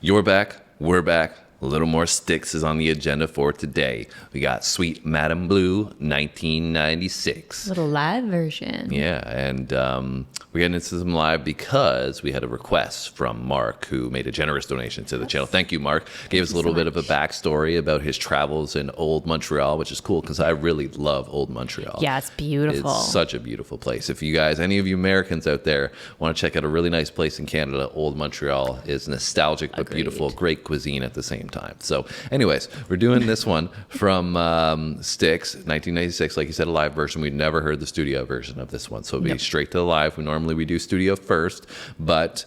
You're back. We're back. A little more Styx is on the agenda for today. We got Sweet Madame Blue, 1996. Little live version. Yeah, and we're getting into some live because we had a request from Mark, who made a generous donation to the channel. Thank you, Mark. Gave us a little bit of a backstory about his travels in Old Montreal, which is cool because I really love Old Montreal. Yeah, it's beautiful. It's such a beautiful place. If you guys, any of you Americans out there, want to check out a really nice place in Canada, Old Montreal is nostalgic but beautiful, great cuisine at the same time. So anyways, we're doing this one from Styx, 1996. Like you said, a live version. We've never heard the studio version of this one, so it'll be straight to the live. Normally we do studio first, but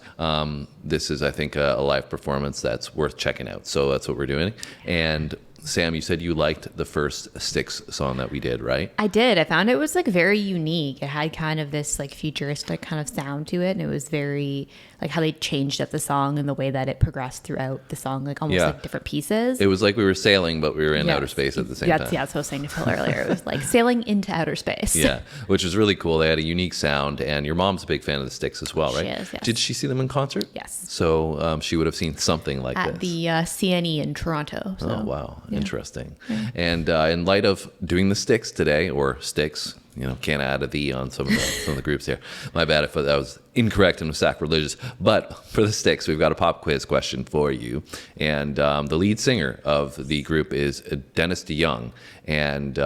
this is, I think, a live performance that's worth checking out. So that's what we're doing. And Sam, you said you liked the first Styx song that we did, right? I did. I found it was like very unique. It had kind of this like futuristic kind of sound to it, and it was very like how they changed up the song and the way that it progressed throughout the song, like almost like different pieces. It was like we were sailing, but we were in outer space at the same time. Yeah, that's what I was saying to Phil earlier. It was like sailing into outer space. Yeah, which was really cool. They had a unique sound, and your mom's a big fan of the Styx as well, right? She is, yes. Did she see them in concert? Yes. So she would have seen something like at this. the CNE in Toronto. So. Oh, wow. Yeah. Interesting. Yeah. And in light of doing the Styx today, or Styx, you know, can't add a "the" on some of the groups here. My bad if that was incorrect and was sacrilegious. But for the Styx, we've got a pop quiz question for you. And the lead singer of the group is Dennis DeYoung. And,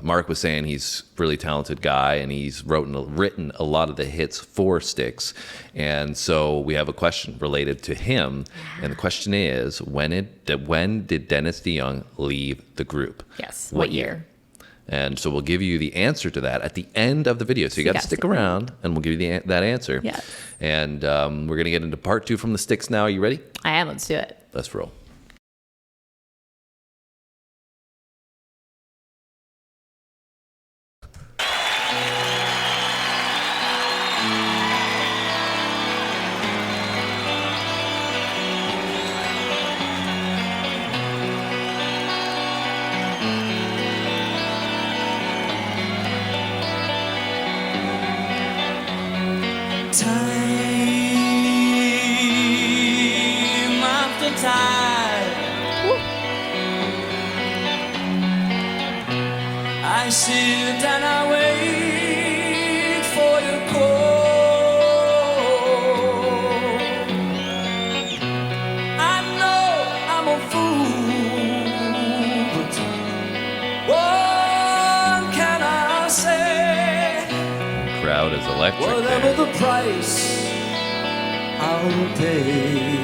Mark was saying he's a really talented guy, and he's written a lot of the hits for Styx. And so we have a question related to him. And the question is, when did Dennis DeYoung leave the group? Yes. What year? And so we'll give you the answer to that at the end of the video. So you got to stick around, and we'll give you that answer. Yeah. And we're going to get into part 2 from the Styx now. Are you ready? I am. Let's do it. Let's roll. I sit and I wait for your call. I know I'm a fool, but what can I say? The crowd is electric. Whatever the price, I'll pay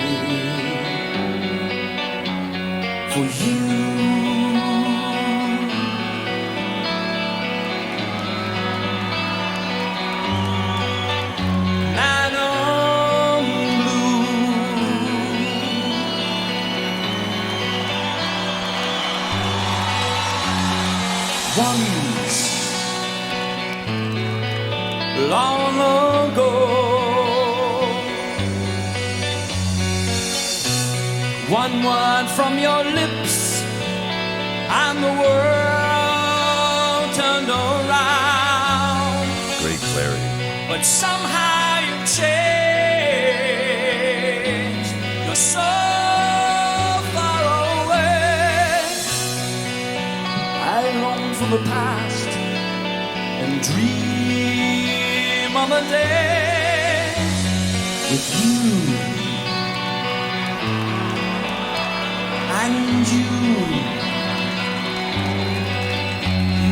for you. Once, long ago, one word from your lips and the world turned around. Great clarity. But somehow you changed. You're so far away. I long for the past and dream of a day with you and you,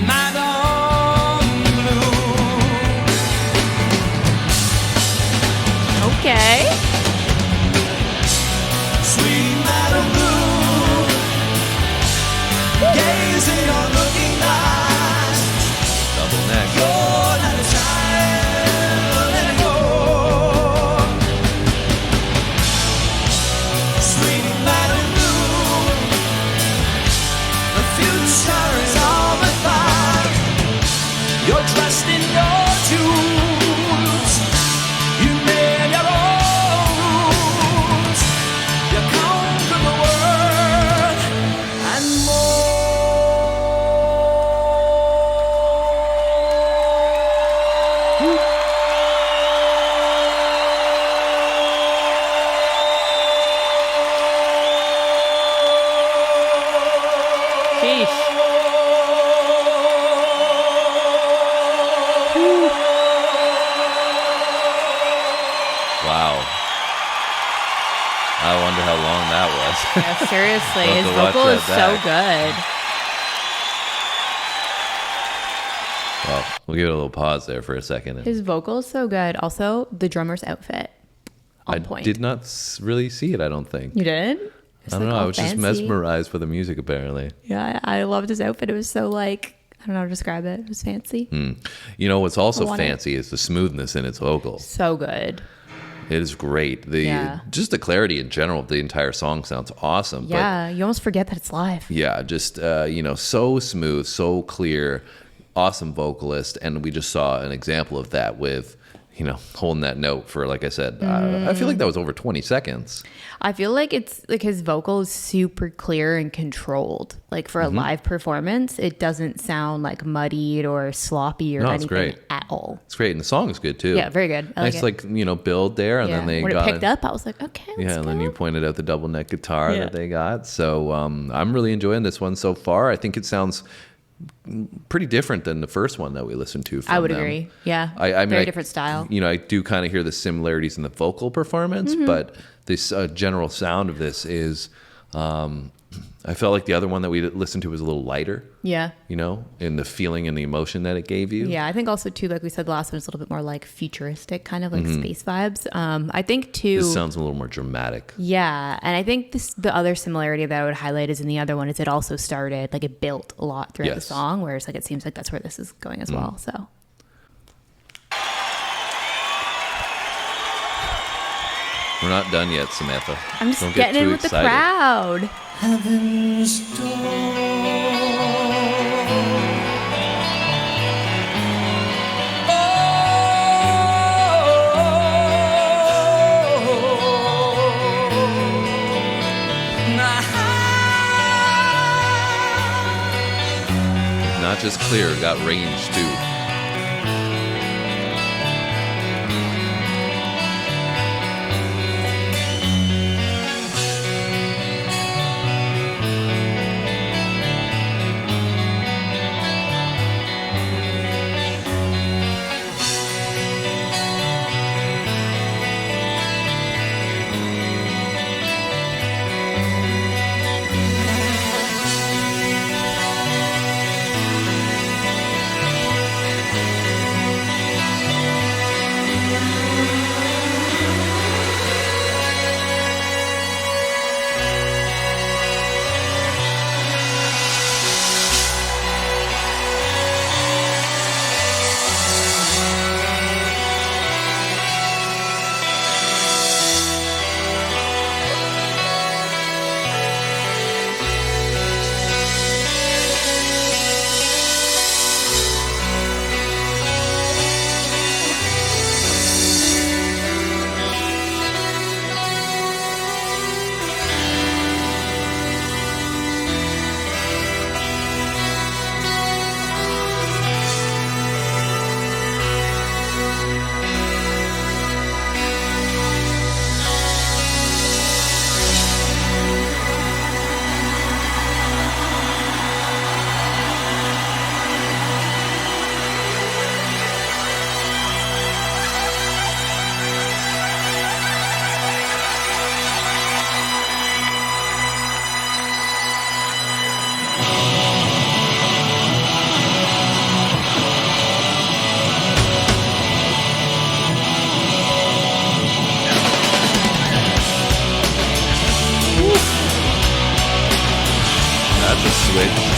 Madame Blue. Okay. Sweet Madame Blue, gazing on looking eyes. Double neck. You're not a child anymore. I wonder how long that was. Yeah, seriously, We'll have his to watch vocal is that so back. good. Well, we'll give it a little pause there for a second. His vocal is so good. Also, the drummer's outfit on I point. did not really see it, I don't think. You did? I don't know. I was just mesmerized by the music, apparently. Yeah, I loved his outfit. It was so like, I don't know how to describe it. It was fancy. You know what's also I want it. fancy is the smoothness in its vocals. So good. It is great. Yeah. Just the clarity in general of the entire song sounds awesome. Yeah, you almost forget that it's live. Yeah, just so smooth, so clear, awesome vocalist, and we just saw an example of that with holding that note for, like I said, I feel like that was over 20 seconds. I feel like it's like his vocal is super clear and controlled. Like for a live performance, it doesn't sound like muddied or sloppy or No, it's anything great. at all. It's great, and the song is good too. Yeah, very good. I Nice, like it. build there, and Yeah. then they when got it picked up, I was like, okay, let's and go. then you pointed out the double neck guitar Yeah. that they got. So I'm really enjoying this one so far. I think it sounds pretty different than the first one that we listened to from I would them. agree. Yeah, I mean, very different style. I do kind of hear the similarities in the vocal performance, but this general sound of this is, I felt like the other one that we listened to was a little lighter, Yeah. in the feeling and the emotion that it gave you. Yeah, I think also too, like we said, the last one is a little bit more like futuristic, kind of like space vibes. I think too. This sounds a little more dramatic. Yeah, and I think the other similarity that I would highlight is in the other one is it also started like it built a lot throughout the Yes. song, whereas like it seems like that's where this is going as well. So We're not done yet, Samantha. I'm just Don't get getting in too with excited. the crowd. Heaven's door. Not just clear, got range too. That's a switch.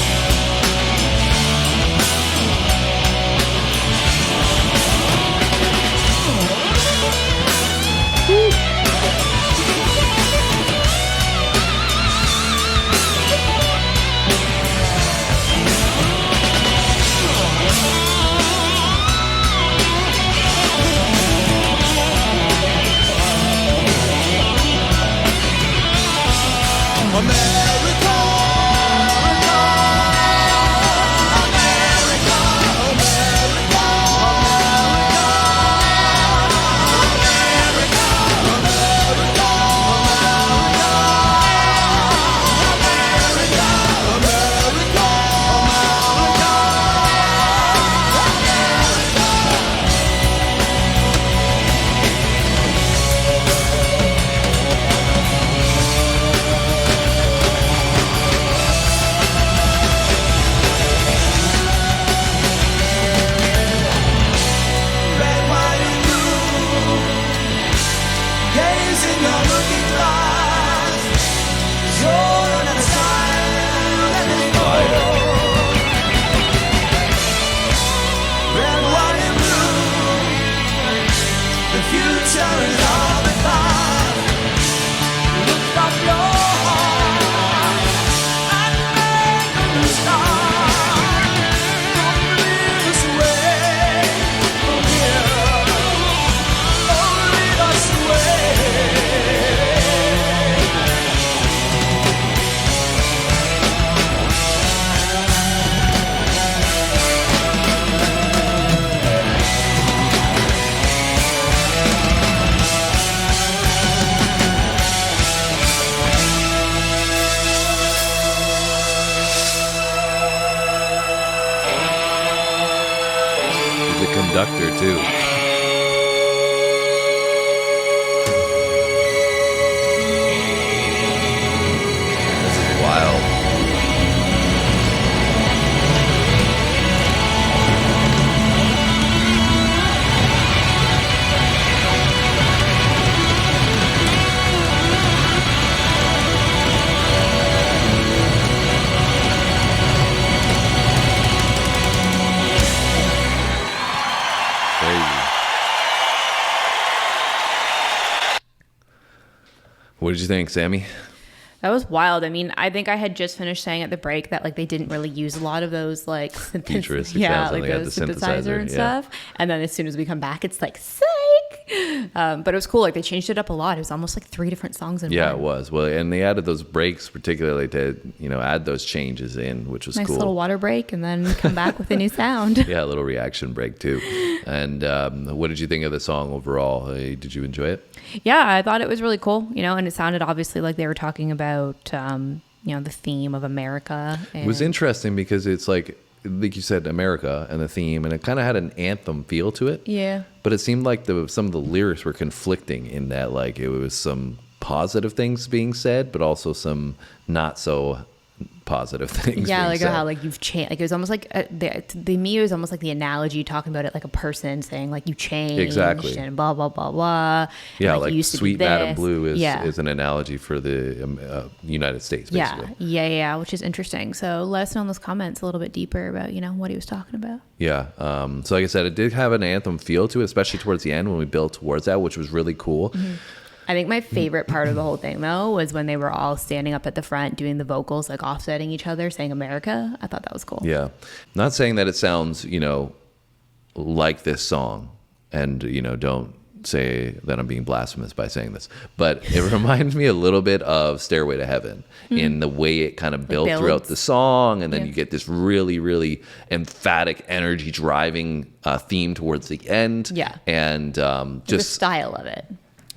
conductor too. This is wild. What did you think, Sammy? That was wild. I mean, I think I had just finished saying at the break that like they didn't really use a lot of those like futuristic yeah, sounds, like and they had those the synthesizer and yeah. stuff. And then as soon as we come back, it's like psych. But it was cool. Like they changed it up a lot. It was almost like 3 different songs in one. Yeah, it was. Well, and they added those breaks particularly to, add those changes in, which was nice cool. Little water break and then come back with a new sound. Yeah, a little reaction break too. And what did you think of the song overall? Did you enjoy it? Yeah, I thought it was really cool, and it sounded obviously like they were talking about, the theme of America. And It was interesting because it's like you said, America and the theme, and it kind of had an anthem feel to it. Yeah. But it seemed like some of the lyrics were conflicting in that, like, it was some positive things being said, but also some not so positive things. Yeah, being like said. how like you've changed. Like it was almost like the me was almost like the analogy talking about it like a person saying like you changed Exactly. and blah blah blah blah. Yeah, and, like you used to be Sweet Madam this. Blue Yeah. is an analogy for the United States, basically. Yeah, which is interesting. So let us know in those comments a little bit deeper about what he was talking about. Yeah. So like I said, it did have an anthem feel to it, especially towards the end when we built towards that, which was really cool. Mm-hmm. I think my favorite part of the whole thing, though, was when they were all standing up at the front doing the vocals, like offsetting each other, saying America. I thought that was cool. Yeah. Not saying that it sounds, like this song, and, don't say that I'm being blasphemous by saying this, but it reminds me a little bit of Stairway to Heaven in the way it kind of built throughout the song. And then you get this really, really emphatic energy driving theme towards the end. Yeah. And just the style of it.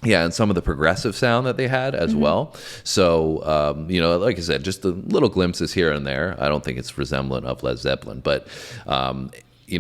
Yeah, and some of the progressive sound that they had as well. So, like I said, just the little glimpses here and there. I don't think it's resemblant of Led Zeppelin, but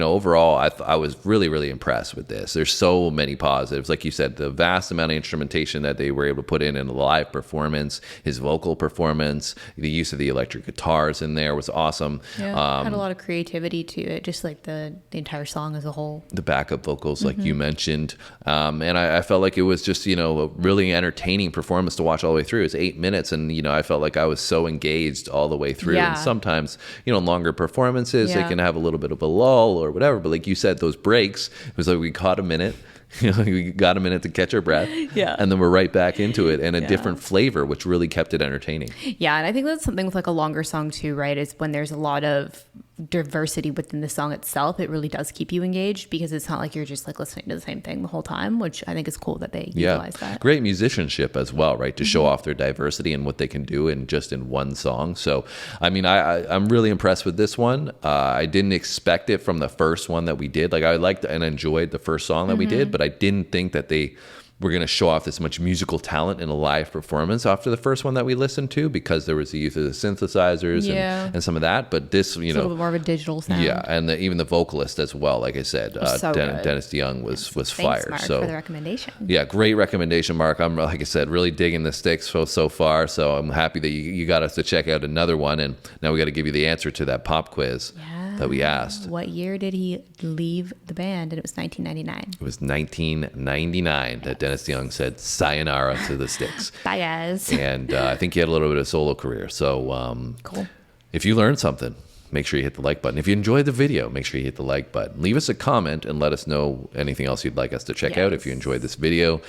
overall, I was really, really impressed with this. There's so many positives. Like you said, the vast amount of instrumentation that they were able to put in a live performance, his vocal performance, the use of the electric guitars in there was awesome. Yeah, had a lot of creativity to it, just like the entire song as a whole. The backup vocals, like you mentioned. And I felt like it was just, a really entertaining performance to watch all the way through. It's 8 minutes, and, I felt like I was so engaged all the way through. Yeah. And sometimes, longer performances, they can have a little bit of a lull or whatever. But like you said, those breaks, it was like we caught a minute. We got a minute to catch our breath. Yeah. And then we're right back into it, and a different flavor, which really kept it entertaining. Yeah, and I think that's something with like a longer song too, right? Is when there's a lot of diversity within the song itself, it really does keep you engaged, because it's not like you're just like listening to the same thing the whole time, which I think is cool that they utilize that. Great musicianship as well, right? To show off their diversity and what they can do in one song. So, I mean, I'm really impressed with this one. I didn't expect it from the first one that we did. Like, I liked and enjoyed the first song that we did, but I didn't think that they were going to show off this much musical talent in a live performance after the first one that we listened to, because there was the use of the synthesizers and some of that. But this, a little bit more of a digital sound. Yeah, and even the vocalist as well. Like I said, So Dennis DeYoung was Thanks, fired. Mark, so for the recommendation. Yeah, great recommendation, Mark. I'm, like I said, really digging the Styx so far. So I'm happy that you got us to check out another one, and now we got to give you the answer to that pop quiz that we asked. What year did he leave the band? And it was 1999. It was 1999 that Dennis DeYoung said sayonara to the Styx. Bye, guys. And I think he had a little bit of solo career. So Cool. If you learned something, make sure you hit the like button. If you enjoyed the video, make sure you hit the like button. Leave us a comment and let us know anything else you'd like us to check out if you enjoyed this video.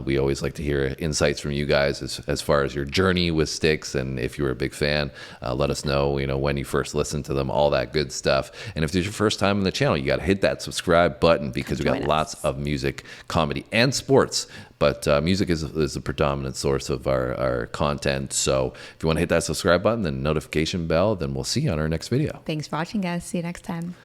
We always like to hear insights from you guys as far as your journey with Styx, and if you were a big fan, let us know, when you first listened to them, all that good stuff. And if this is your first time on the channel, you got to hit that subscribe button, because we got lots of music, comedy, and sports. But music is the predominant source of our content. So if you want to hit that subscribe button and notification bell, then we'll see you on our next video. Thanks for watching, guys. See you next time.